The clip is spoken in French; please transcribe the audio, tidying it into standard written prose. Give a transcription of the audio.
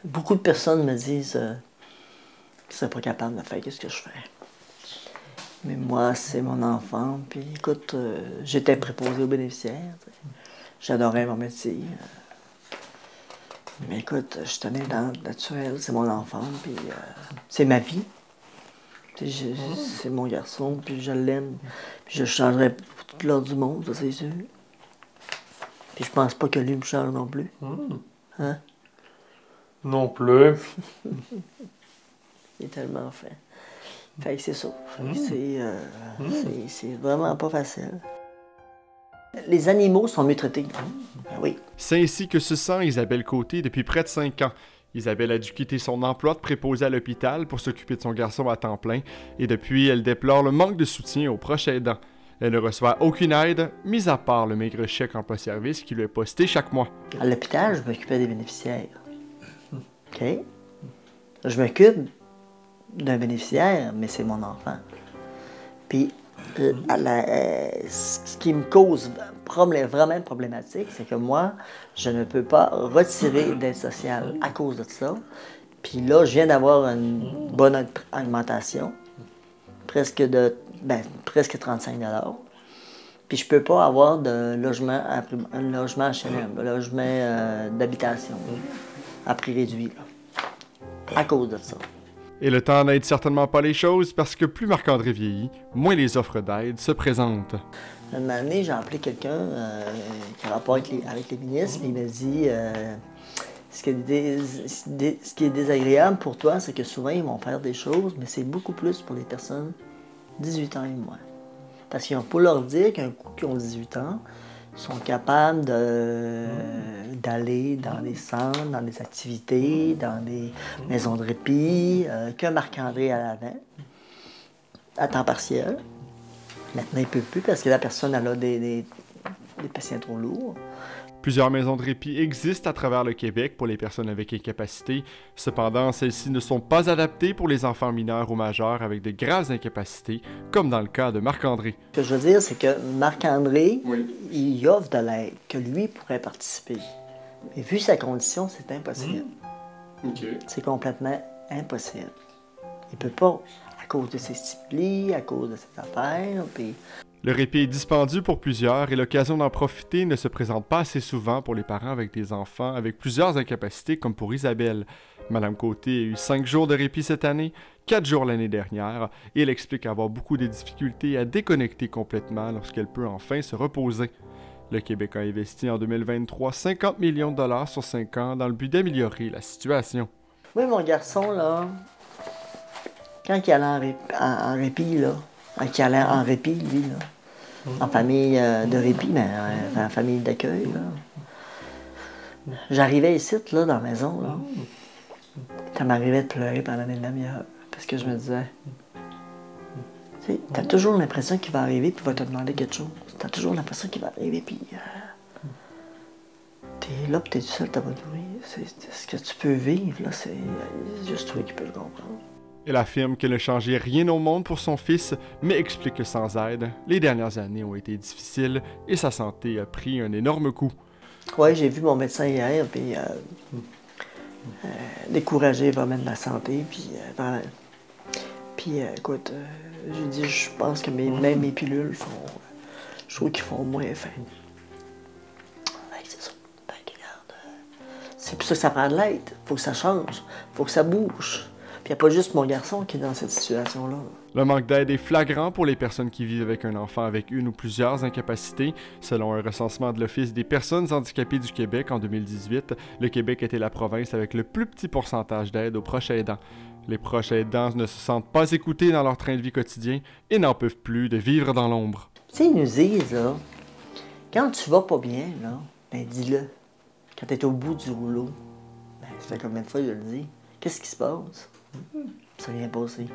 Beaucoup de personnes me disent qu'ils ne seraient pas capables de faire ce que je fais. Mais moi, c'est mon enfant. Puis écoute, j'étais préposé aux bénéficiaires. J'adorais mon métier. Mais écoute, je tenais dans le naturel, c'est mon enfant, puis c'est ma vie. C'est mon garçon, puis je l'aime. Puis je le changerais pour toute l'heure du monde, ça c'est sûr. Puis je pense pas que lui me change non plus. Hein? Non plus. Il est tellement fin. Fait que c'est ça. C'est vraiment pas facile. Les animaux sont mieux traités. Ben oui. C'est ainsi que se sent Isabelle Côté depuis près de 5 ans. Isabelle a dû quitter son emploi de préposée à l'hôpital pour s'occuper de son garçon à temps plein et depuis, elle déplore le manque de soutien aux proches aidants. Elle ne reçoit aucune aide, mis à part le maigre chèque emploi-service qui lui est posté chaque mois. À l'hôpital, je m'occupais des bénéficiaires. OK? Je m'occupe d'un bénéficiaire, mais c'est mon enfant. Puis, ce qui me cause vraiment problématique, c'est que moi, je ne peux pas retirer d'aide sociale à cause de ça. Puis là, je viens d'avoir une bonne augmentation, presque 35 $. Puis je peux pas avoir de logement, un logement HLM, un logement d'habitation à prix réduit, là, à cause de ça. Et le temps n'aide certainement pas les choses parce que plus Marc-André vieillit, moins les offres d'aide se présentent. Une année, j'ai appelé quelqu'un qui a rapport avec les ministres, puis il m'a dit ce qui est désagréable pour toi, c'est que souvent ils vont faire des choses, mais c'est beaucoup plus pour les personnes 18 ans et moins. Parce qu'ils n'ont pas leur dire qu'un coup qu'ils ont 18 ans, ils sont capables d'aller dans des centres, dans des activités, dans des maisons de répit, que Marc-André à l'avant, à temps partiel. Maintenant, il ne peut plus parce que la personne elle a des patients trop lourds. Plusieurs maisons de répit existent à travers le Québec pour les personnes avec incapacité. Cependant, celles-ci ne sont pas adaptées pour les enfants mineurs ou majeurs avec de graves incapacités, comme dans le cas de Marc-André. Ce que je veux dire, c'est que Marc-André, il offre de l'aide, que lui pourrait participer. Mais vu sa condition, c'est impossible. C'est complètement impossible. Il ne peut pas, à cause de ses stimuli, à cause de ses affaires, puis... Le répit est dispendieux pour plusieurs et l'occasion d'en profiter ne se présente pas assez souvent pour les parents avec des enfants avec plusieurs incapacités comme pour Isabelle. Madame Côté a eu 5 jours de répit cette année, 4 jours l'année dernière, et elle explique avoir beaucoup de difficultés à déconnecter complètement lorsqu'elle peut enfin se reposer. Le Québec a investi en 2023 50 millions de dollars sur 5 ans dans le but d'améliorer la situation. Oui, mon garçon, là, quand il allait en répit, là, quand il allait en répit, lui, là, en famille de répit, mais en famille d'accueil, là. J'arrivais ici, là, dans la maison, là. Ça m'arrivait de pleurer pendant une demi-heure, parce que je me disais, tu sais, t'as toujours l'impression qu'il va arriver puis il va te demander quelque chose. T'as toujours l'impression qu'il va arriver puis t'es là puis t'es tout seul, t'as pas de bruit. Ce que tu peux vivre, là, c'est juste toi qui peux le comprendre. Elle affirme qu'elle ne changeait rien au monde pour son fils, mais explique que sans aide, les dernières années ont été difficiles et sa santé a pris un énorme coup. Oui, j'ai vu mon médecin hier, puis découragé vraiment de ma santé, puis écoute, j'ai dit, je pense que même mes pilules font, je trouve qu'ils font moins faim. C'est ça. Regarde, c'est pour ça que ça prend de l'aide. Faut que ça change, faut que ça bouge. Puis il n'y a pas juste mon garçon qui est dans cette situation-là. Le manque d'aide est flagrant pour les personnes qui vivent avec un enfant avec une ou plusieurs incapacités. Selon un recensement de l'Office des personnes handicapées du Québec en 2018, le Québec était la province avec le plus petit pourcentage d'aide aux proches aidants. Les proches aidants ne se sentent pas écoutés dans leur train de vie quotidien et n'en peuvent plus de vivre dans l'ombre. Tu sais, ils nous disent, là, quand tu vas pas bien, là, ben dis-le. Quand tu es au bout du rouleau, ben ça fait combien de fois je le dis? Qu'est-ce qui se passe? Ça vient passer.